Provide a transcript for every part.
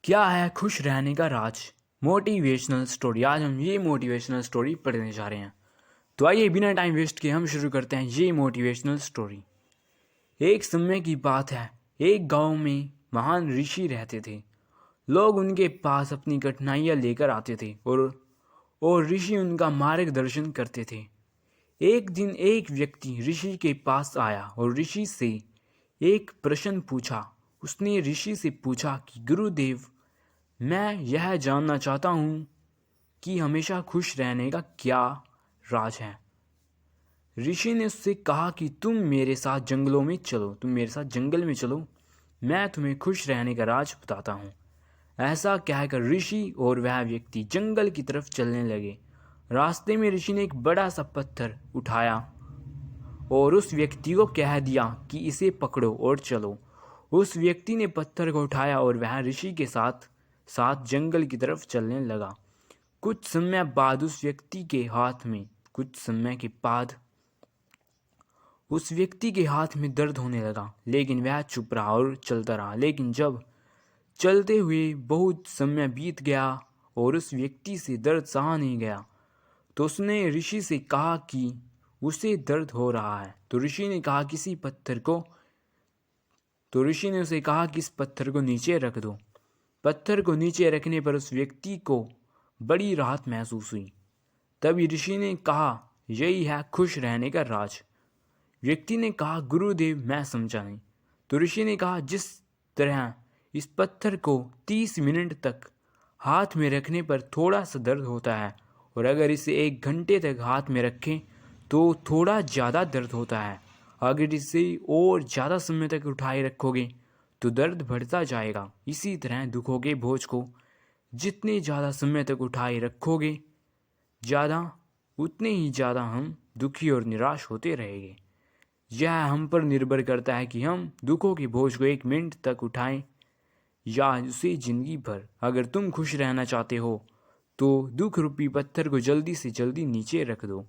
क्या है खुश रहने का राज? Motivational story. आज हम ये मोटिवेशनल स्टोरी पढ़ने जा रहे हैं। तो आइए बिना टाइम वेस्ट किए हम शुरू करते हैं ये मोटिवेशनल स्टोरी। एक समय की बात है, एक गांव में महान ऋषि रहते थे। लोग उनके पास अपनी कठिनाइयां लेकर आते थे और ऋषि उनका मार्गदर्शन करते थे। एक दिन एक व्यक्ति ऋषि के पास आया और ऋषि से एक प्रश्न पूछा। उसने ऋषि से पूछा कि गुरुदेव, मैं यह जानना चाहता हूँ कि हमेशा खुश रहने का क्या राज है। ऋषि ने उससे कहा कि तुम मेरे साथ जंगल में चलो, मैं तुम्हें खुश रहने का राज बताता हूँ। ऐसा कहकर ऋषि और वह व्यक्ति जंगल की तरफ चलने लगे। रास्ते में ऋषि ने एक बड़ा सा पत्थर उठाया और उस व्यक्ति को कह दिया कि इसे पकड़ो और चलो। उस व्यक्ति ने पत्थर को उठाया और वह ऋषि के साथ साथ जंगल की तरफ चलने लगा। कुछ समय बाद उस व्यक्ति के हाथ में दर्द होने लगा, लेकिन वह चुप रहा और चलता रहा। लेकिन जब चलते हुए बहुत समय बीत गया और उस व्यक्ति से दर्द सहा नहीं गया, तो उसने ऋषि से कहा कि उसे दर्द हो रहा है। तो ऋषि ने उसे कहा कि इस पत्थर को नीचे रख दो। पत्थर को नीचे रखने पर उस व्यक्ति को बड़ी राहत महसूस हुई। तभी ऋषि ने कहा, यही है खुश रहने का राज। व्यक्ति ने कहा, गुरुदेव मैं समझा नहीं। तो ऋषि ने कहा, जिस तरह इस पत्थर को 30 मिनट तक हाथ में रखने पर थोड़ा सा दर्द होता है, और अगर इसे 1 घंटे तक हाथ में रखें तो थोड़ा ज़्यादा दर्द होता है। अगर इसे और ज़्यादा समय तक उठाए रखोगे तो दर्द बढ़ता जाएगा। इसी तरह दुखों के बोझ को जितने ज़्यादा समय तक उठाए रखोगे उतने ही ज़्यादा हम दुखी और निराश होते रहेंगे। यह हम पर निर्भर करता है कि हम दुखों के बोझ को 1 मिनट तक उठाएं या उसे जिंदगी भर। अगर तुम खुश रहना चाहते हो तो दुख रूपी पत्थर को जल्दी से जल्दी नीचे रख दो,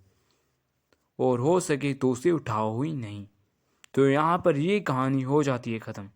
और हो सके तो उसे उठाओ ही नहीं। तो यहाँ पर ये कहानी हो जाती है ख़त्म।